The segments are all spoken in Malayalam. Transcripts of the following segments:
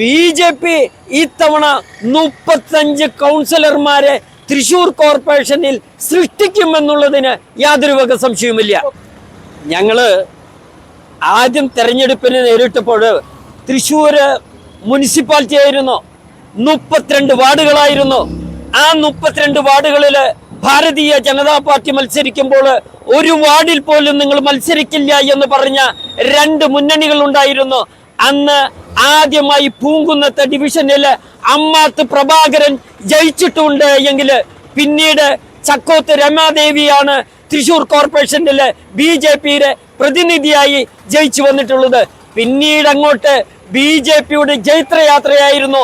BJP ഇത്തവണ 35 കൗൺസിലർമാരെ തൃശൂർ കോർപ്പറേഷനിൽ സൃഷ്ടിക്കുമെന്നുള്ളതിന് യാതൊരു വക സംശയവുമില്ല. ഞങ്ങള് ആദ്യം തെരഞ്ഞെടുപ്പിന് നേരിട്ടപ്പോൾ തൃശൂർ മുനിസിപ്പാലിറ്റി ആയിരുന്നു, 32 വാർഡുകളായിരുന്നു. ആ 32 വാർഡുകളിൽ ഭാരതീയ ജനതാ പാർട്ടി മത്സരിക്കുമ്പോൾ ഒരു വാർഡിൽ പോലും നിങ്ങൾ മത്സരിക്കില്ല എന്ന് പറഞ്ഞ 2 മുന്നണികൾ ഉണ്ടായിരുന്നു. അന്ന് ആദ്യമായി പൂങ്കുന്നത്തെ ഡിവിഷനിൽ അമ്മാത്ത് പ്രഭാകരൻ ജയിച്ചിട്ടുണ്ട് എങ്കിൽ പിന്നീട് ചക്കോത്ത് രമാദേവിയാണ് തൃശൂർ കോർപ്പറേഷനിലെ BJPയുടെ പ്രതിനിധിയായി ജയിച്ചു വന്നിട്ടുള്ളത്. പിന്നീട് അങ്ങോട്ട് BJPയുടെ ജൈത്രയാത്രയായിരുന്നു.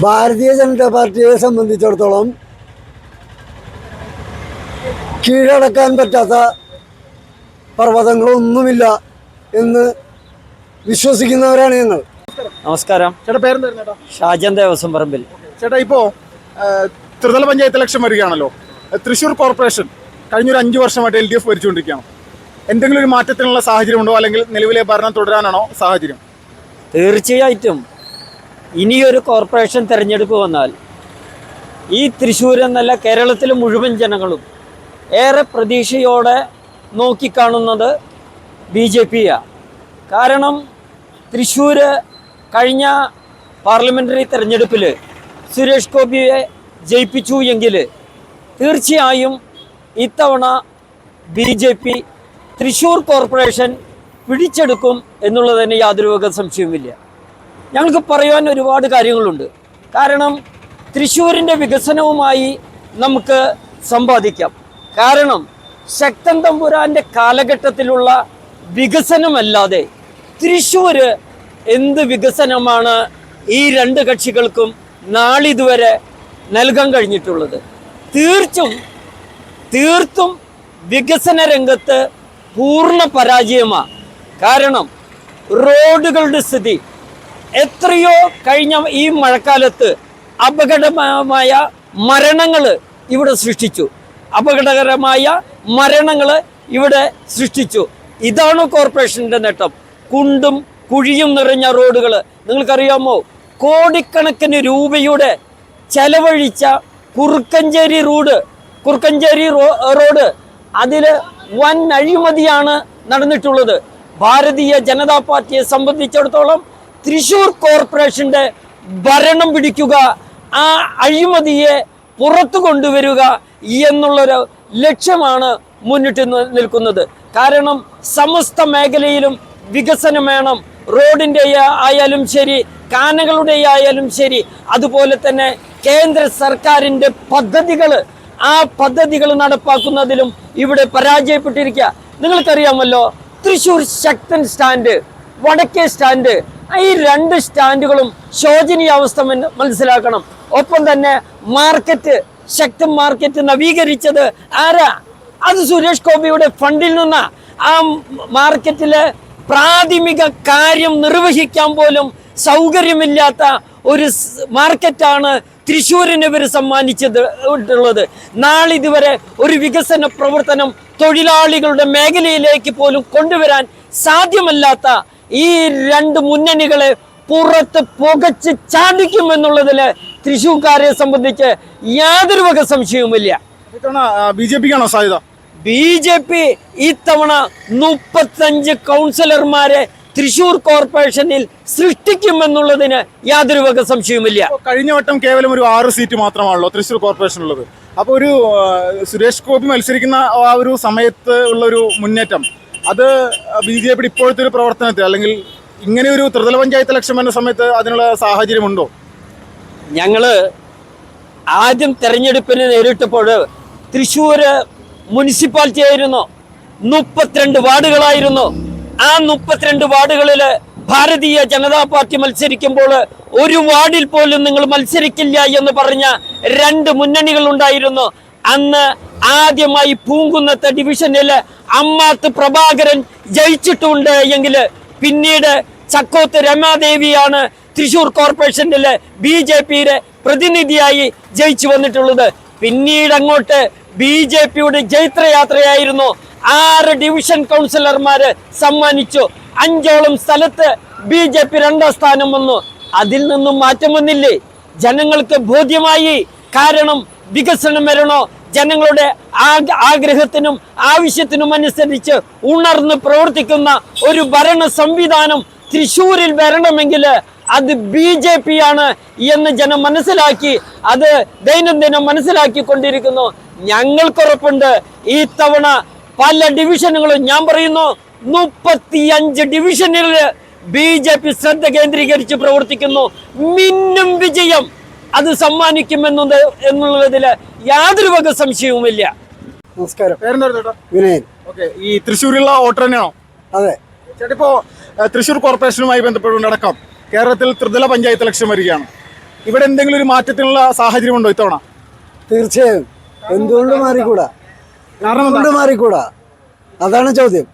ഭാരതീയ ജനതാ പാർട്ടിയെ സംബന്ധിച്ചിടത്തോളം കീഴടക്കാൻ പറ്റാത്ത പർവ്വതങ്ങളൊന്നുമില്ല എന്ന് വിശ്വസിക്കുന്നവരാണ് ഞങ്ങൾ. നമസ്കാരം. ചേട്ടാ പേരെന്തായിരുന്നു? ഷാജൻ ദേവസ്വം പറമ്പിൽ. ചേട്ടാ ഇപ്പോൾ ത്രിതല പഞ്ചായത്ത് ഇലക്ഷൻ വരികയാണല്ലോ. തൃശ്ശൂർ കോർപ്പറേഷൻ കഴിഞ്ഞൊരു 5 വർഷമായിട്ട് LDF ഭരിച്ചുകൊണ്ടിരിക്കുകയാണ്. എന്തെങ്കിലും ഒരു മാറ്റത്തിനുള്ള സാഹചര്യമുണ്ടോ, അല്ലെങ്കിൽ നിലവിലെ ഭരണം തുടരാനാണോ സാഹചര്യം? തീർച്ചയായിട്ടും ഇനിയൊരു കോർപ്പറേഷൻ തെരഞ്ഞെടുപ്പ് വന്നാൽ ഈ തൃശ്ശൂർ എന്നല്ല കേരളത്തിലെ മുഴുവൻ ജനങ്ങളും ഏറെ പ്രതീക്ഷയോടെ നോക്കിക്കാണുന്നത് BJPയാണ്. കാരണം തൃശ്ശൂർ കഴിഞ്ഞ പാർലമെൻ്ററി തെരഞ്ഞെടുപ്പിൽ സുരേഷ് ഗോപിയെ ജയിപ്പിച്ചു എങ്കിൽ തീർച്ചയായും ഇത്തവണ BJP തൃശ്ശൂർ കോർപ്പറേഷൻ പിടിച്ചെടുക്കും എന്നുള്ളതിന് യാതൊരു വക സംശയവുമില്ല. ഞങ്ങൾക്ക് പറയാൻ ഒരുപാട് കാര്യങ്ങളുണ്ട്. കാരണം തൃശ്ശൂരിൻ്റെ വികസനവുമായി നമുക്ക് സമ്പാദിക്കാം. കാരണം ശക്തൻ തമ്പുരാൻ്റെ കാലഘട്ടത്തിലുള്ള വികസനമല്ലാതെ തൃശ്ശൂർ എന്ത് വികസനമാണ് ഈ 2 കക്ഷികൾക്കും നാളിതുവരെ നൽകാൻ കഴിഞ്ഞിട്ടുള്ളത്? തീർത്തും വികസന രംഗത്ത് പൂർണ്ണ പരാജയമാണ്. കാരണം റോഡുകളുടെ സ്ഥിതി എത്രയോ കഴിഞ്ഞ ഈ മഴക്കാലത്ത് അപകടകരമായ മരണങ്ങൾ ഇവിടെ സൃഷ്ടിച്ചു. ഇതാണ് കോർപ്പറേഷൻ്റെ നേട്ടം. കുണ്ടും കുഴിയും നിറഞ്ഞ റോഡുകൾ. നിങ്ങൾക്കറിയാമോ, കോടിക്കണക്കിന് രൂപയുടെ ചെലവഴിച്ച കുറുക്കഞ്ചേരി റോഡ് അതിൽ വൻ അഴിമതിയാണ് നടന്നിട്ടുള്ളത്. ഭാരതീയ ജനതാ പാർട്ടിയെ സംബന്ധിച്ചിടത്തോളം തൃശ്ശൂർ കോർപ്പറേഷൻ്റെ ഭരണം പിടിക്കുക, ആ അഴിമതിയെ പുറത്തു കൊണ്ടുവരിക എന്നുള്ളൊരു ലക്ഷ്യമാണ് മുന്നിട്ട് നിൽക്കുന്നത്. കാരണം സമസ്ത മേഖലയിലും വികസനം വേണം. റോഡിൻ്റെ ആയാലും ശരി, കാനകളുടെ ആയാലും ശരി, അതുപോലെ തന്നെ കേന്ദ്ര സർക്കാരിൻ്റെ ആ പദ്ധതികൾ നടപ്പാക്കുന്നതിലും ഇവിടെ പരാജയപ്പെട്ടിരിക്കുക. നിങ്ങൾക്കറിയാമല്ലോ, തൃശ്ശൂർ ശക്തൻ സ്റ്റാൻഡ്, വടക്കേ സ്റ്റാൻഡ്, ഈ 2 സ്റ്റാൻഡുകളും ശോചനീയാവസ്ഥ മനസ്സിലാക്കണം. ഒപ്പം തന്നെ ശക്തൻ മാർക്കറ്റ് നവീകരിച്ചത് ആരാ? അത് സുരേഷ് ഗോപിയുടെ ഫണ്ടിൽ നിന്നാ. ആ മാർക്കറ്റിലെ പ്രാഥമിക കാര്യം നിർവഹിക്കാൻ പോലും സൗകര്യമില്ലാത്ത ഒരു മാർക്കറ്റാണ് തൃശ്ശൂരിന് ഇവർ സമ്മാനിച്ചിട്ടുള്ളത്. നാളിതുവരെ ഒരു വികസന പ്രവർത്തനം തൊഴിലാളികളുടെ മേഖലയിലേക്ക് പോലും കൊണ്ടുവരാൻ സാധ്യമല്ലാത്ത ഈ 2 മുന്നണികളെ പുറത്ത് പുകച്ച് ചാടിക്കുമെന്നുള്ളതിൽ തൃശ്ശൂർക്കാരെ സംബന്ധിച്ച് യാതൊരു വക സംശയവുമില്ല. BJPക്കാണോ സാധ്യത? BJP ഇത്തവണ 35 കൗൺസിലർമാരെ തൃശ്ശൂർ കോർപ്പറേഷനിൽ സൃഷ്ടിക്കുമെന്നുള്ളതിന് യാതൊരു വക സംശയവുമില്ല. കഴിഞ്ഞ വട്ടം കേവലം ഒരു 6 സീറ്റ് മാത്രമാണല്ലോ തൃശ്ശൂർ കോർപ്പറേഷനുള്ളത്. അപ്പോൾ ഒരു സുരേഷ് ഗോപി മത്സരിക്കുന്ന ആ ഒരു സമയത്ത് ഉള്ളൊരു മുന്നേറ്റം, അത് BJP ഇപ്പോഴത്തെ ഒരു പ്രവർത്തനത്തിൽ, അല്ലെങ്കിൽ ഇങ്ങനെ ഒരു ത്രിതല പഞ്ചായത്ത് ഇലക്ഷൻ വരുന്ന സമയത്ത് അതിനുള്ള സാഹചര്യമുണ്ടോ? ഞങ്ങൾ ആദ്യം തെരഞ്ഞെടുപ്പിന് നേരിട്ടപ്പോൾ തൃശ്ശൂർ മുനിസിപ്പാലിറ്റി ആയിരുന്നു, 32 വാർഡുകളായിരുന്നു. ആ 32 വാർഡുകളിൽ ഭാരതീയ ജനതാ പാർട്ടി മത്സരിക്കുമ്പോൾ ഒരു വാർഡിൽ പോലും നിങ്ങൾ മത്സരിക്കില്ല എന്ന് പറഞ്ഞ 2 മുന്നണികൾ ഉണ്ടായിരുന്നു. അന്ന് ആദ്യമായി പൂങ്കുന്നത്തെ ഡിവിഷനിൽ അമ്മാത്ത് പ്രഭാകരൻ ജയിച്ചിട്ടുണ്ട് എങ്കിൽ പിന്നീട് ചക്കോത്ത് രമാദേവിയാണ് തൃശൂർ കോർപ്പറേഷനിലെ BJPയുടെ പ്രതിനിധിയായി ജയിച്ചു വന്നിട്ടുള്ളത്. പിന്നീട് അങ്ങോട്ട് BJPയുടെ ജൈത്രയാത്രയായിരുന്നു. 6 ഡിവിഷൻ കൗൺസിലർമാരെ സമ്മാനിച്ചു. 5ഓളം സ്ഥലത്ത് BJP 2ാം സ്ഥാനം വന്നു. അതിൽ നിന്നും മാറ്റം വന്നില്ലേ? ജനങ്ങൾക്ക് ബോധ്യമായി. കാരണം വികസനം വരണോ, ജനങ്ങളുടെ ആഗ്രഹത്തിനും ആവശ്യത്തിനും അനുസരിച്ച് ഉണർന്ന് പ്രവർത്തിക്കുന്ന ഒരു ഭരണ സംവിധാനം തൃശ്ശൂരിൽ വരണമെങ്കിൽ അത് BJP ആണ് എന്ന് ജനം മനസ്സിലാക്കി. അത് ദൈനംദിനം മനസ്സിലാക്കിക്കൊണ്ടിരിക്കുന്നു. ഞങ്ങൾക്കുറപ്പുണ്ട് ഈ തവണ പല ഡിവിഷനുകളും, ഞാൻ പറയുന്നു 35 ഡിവിഷനുകളിൽ BJP ശ്രദ്ധ കേന്ദ്രീകരിച്ച് പ്രവർത്തിക്കുന്നു. മിന്നും വിജയം അത് സമ്മാനിക്കുമെന്നുള്ളതിൽ യാതൊരു വക സംശയവുമില്ല. നമസ്കാരം. പേരെന്തായിരുന്നു ചേട്ടാ? വിനയൻ. ഓക്കെ, ഈ തൃശ്ശൂരിലുള്ള വോട്ടർ തന്നെയാണോ? അതെ. ചേട്ടാ, ഇപ്പോൾ തൃശ്ശൂർ കോർപ്പറേഷനുമായി ബന്ധപ്പെട്ടുകൊണ്ടടക്കം കേരളത്തിൽ ത്രിതല പഞ്ചായത്ത് ഇലക്ഷൻ വരികയാണ്. ഇവിടെ എന്തെങ്കിലും ഒരു മാറ്റത്തിനുള്ള സാഹചര്യമുണ്ടോ ഇത്തവണ? തീർച്ചയായും. എന്തുകൊണ്ട് മാറിക്കൂടാ? കാരണം എന്തുകൊണ്ട് മാറിക്കൂടാ? അതാണ് ചോദ്യം.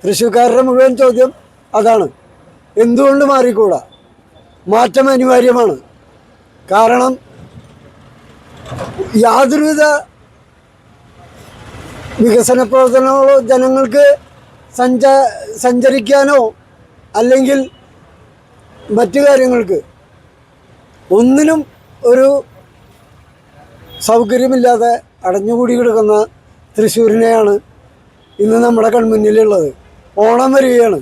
തൃശ്ശൂർക്കാരുടെ മുഴുവൻ ചോദ്യം അതാണ്. എന്തുകൊണ്ട് മാറിക്കൂടാ? മാറ്റം അനിവാര്യമാണ്. കാരണം യാതൊരുവിധ വികസന പ്രവർത്തനങ്ങളോ ജനങ്ങൾക്ക് സഞ്ചരിക്കാനോ അല്ലെങ്കിൽ മറ്റു കാര്യങ്ങൾക്ക് ഒന്നിനും ഒരു സൗകര്യമില്ലാതെ അടഞ്ഞുകൂടി കിടക്കുന്ന തൃശ്ശൂരിനെയാണ് ഇന്ന് നമ്മുടെ കൺമുന്നിലുള്ളത്. ഓണം വരികയാണ്.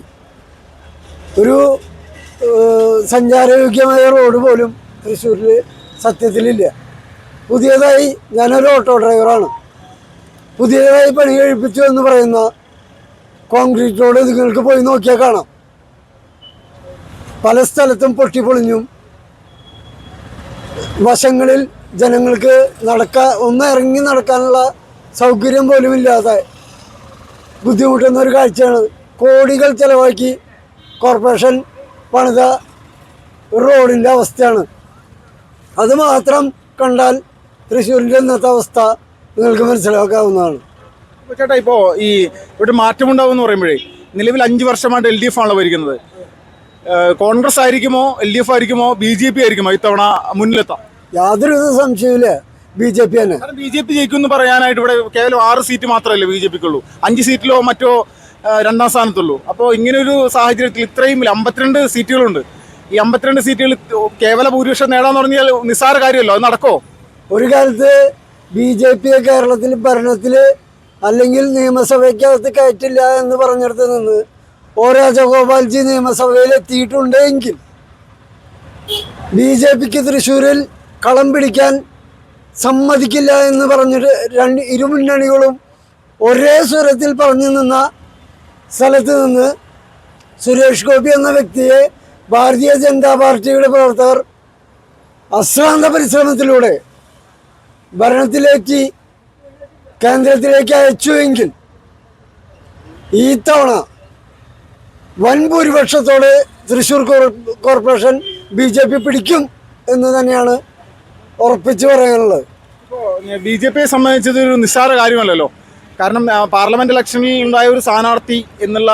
ഒരു സഞ്ചാരയോഗ്യമായ റോഡ് പോലും തൃശ്ശൂരിൽ സത്യത്തിലില്ല. പുതിയതായി, ഞാനൊരു ഓട്ടോ ഡ്രൈവറാണ്, പുതിയതായി പണി കഴിപ്പിച്ചു എന്ന് പറയുന്ന കോൺക്രീറ്റ് റോഡ് നിങ്ങൾക്ക് പോയി നോക്കിയാൽ കാണാം. പല സ്ഥലത്തും പൊട്ടിപ്പൊളിഞ്ഞും വശങ്ങളിൽ ജനങ്ങൾക്ക് ഒന്ന് ഇറങ്ങി നടക്കാനുള്ള സൗകര്യം പോലും ഇല്ലാതെ ബുദ്ധിമുട്ടുന്ന ഒരു കാഴ്ചയാണ്. കോടികൾ ചെലവാക്കി കോർപ്പറേഷൻ പണിത റോഡിൻ്റെ അവസ്ഥയാണ്. അത് മാത്രം കണ്ടാൽ തൃശ്ശൂരിൻ്റെ ഇന്നത്തെ അവസ്ഥ നിങ്ങൾക്ക് മനസ്സിലാക്കാവുന്നതാണ്. ചേട്ടാ, ഇപ്പോൾ ഈ ഇവിടെ മാറ്റമുണ്ടാവും എന്ന് പറയുമ്പോഴേ, നിലവിൽ 5 വർഷമായിട്ട് LDF ആണല്ലോ ഭരിക്കുന്നത്. കോൺഗ്രസ് ആയിരിക്കുമോ, LDF ആയിരിക്കുമോ, BJP ആയിരിക്കുമോ ഇത്തവണ മുന്നിലെത്താം? യാതൊരു സംശയമില്ല, BJP തന്നെ. BJP ജയിക്കുമെന്ന് പറയാനായിട്ട് ഇവിടെ കേവലം 6 സീറ്റ് മാത്രമല്ലേ BJPക്കുള്ളൂ. 5 സീറ്റിലോ മറ്റോ രണ്ടാം സ്ഥാനത്തുള്ളൂ. അപ്പോൾ ഇങ്ങനൊരു സാഹചര്യത്തിൽ ഇത്രയും 52 സീറ്റുകളുണ്ട്. ഈ 52 സീറ്റുകൾ കേവല ഭൂരിപക്ഷം നേടാന്ന് പറഞ്ഞാൽ നിസ്സാര കാര്യമല്ലോ. അത് നടക്കോ? ഒരു കാലത്ത് BJP കേരളത്തിൽ ഭരണത്തിൽ അല്ലെങ്കിൽ നിയമസഭയ്ക്കകത്ത് കയറ്റില്ല എന്ന് പറഞ്ഞിടത്ത് നിന്ന് രാജഗോപാൽജി നിയമസഭയിൽ എത്തിയിട്ടുണ്ടെങ്കിൽ BJPക്ക് തൃശ്ശൂരിൽ കളം പിടിക്കാൻ സമ്മതിക്കില്ല എന്ന് പറഞ്ഞിട്ട് ഇരുമുന്നണികളും ഒരേ സ്വരത്തിൽ പറഞ്ഞു നിന്ന സ്ഥലത്ത് നിന്ന് സുരേഷ് ഗോപി എന്ന വ്യക്തിയെ ഭാരതീയ ജനതാ പാർട്ടിയുടെ പ്രവർത്തകർ അശ്രാന്ത പരിശ്രമത്തിലൂടെ ഭരണത്തിലേക്ക് കേന്ദ്രത്തിലേക്ക് അയച്ചുവെങ്കിൽ ഈ തവണ വൻ ഭൂരിപക്ഷത്തോടെ തൃശ്ശൂർ കോർപ്പറേഷൻ BJP പിടിക്കും എന്ന് തന്നെയാണ് ഉറപ്പിച്ചു പറയാനുള്ളത്. ഇപ്പോൾ BJPയെ സംബന്ധിച്ചത് ഒരു നിസ്സാര കാര്യമല്ലല്ലോ. കാരണം പാർലമെന്റ് ഇലക്ഷനിൽ ഉണ്ടായ ഒരു സ്ഥാനാർത്ഥി എന്നുള്ള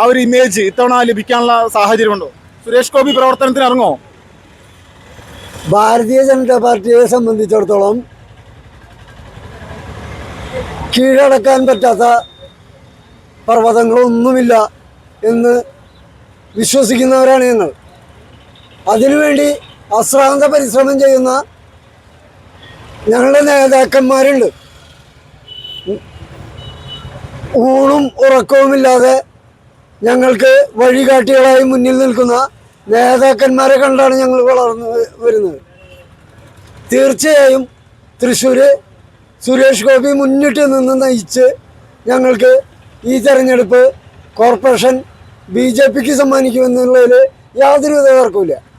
ആ ഒരു ഇമേജ് ഇത്തവണ ലഭിക്കാനുള്ള സാഹചര്യമുണ്ടോ? സുരേഷ് ഗോപി പ്രവർത്തനത്തിന് ഇറങ്ങുമോ? ഭാരതീയ ജനതാ പാർട്ടിയെ സംബന്ധിച്ചിടത്തോളം കീഴടക്കാൻ പറ്റാത്ത പർവ്വതങ്ങളൊന്നുമില്ല എന്ന് വിശ്വസിക്കുന്നവരാണ് ഞങ്ങൾ. അതിനുവേണ്ടി അശ്രാന്ത പരിശ്രമം ചെയ്യുന്ന ഞങ്ങളുടെ നേതാക്കന്മാരുണ്ട്. ഊണും ഉറക്കവുമില്ലാതെ ഞങ്ങൾക്ക് വഴികാട്ടികളായി മുന്നിൽ നിൽക്കുന്ന നേതാക്കന്മാരെ കണ്ടാണ് ഞങ്ങൾ വളർന്നു വരുന്നത്. തീർച്ചയായും തൃശ്ശൂർ സുരേഷ് ഗോപി മുന്നിട്ട് നിന്ന് നയിച്ച് ഞങ്ങൾക്ക് ഈ തെരഞ്ഞെടുപ്പ് കോർപ്പറേഷൻ BJPക്ക് സമ്മാനിക്കുമെന്നുള്ളതിൽ യാതൊരു തർക്കവുമില്ല.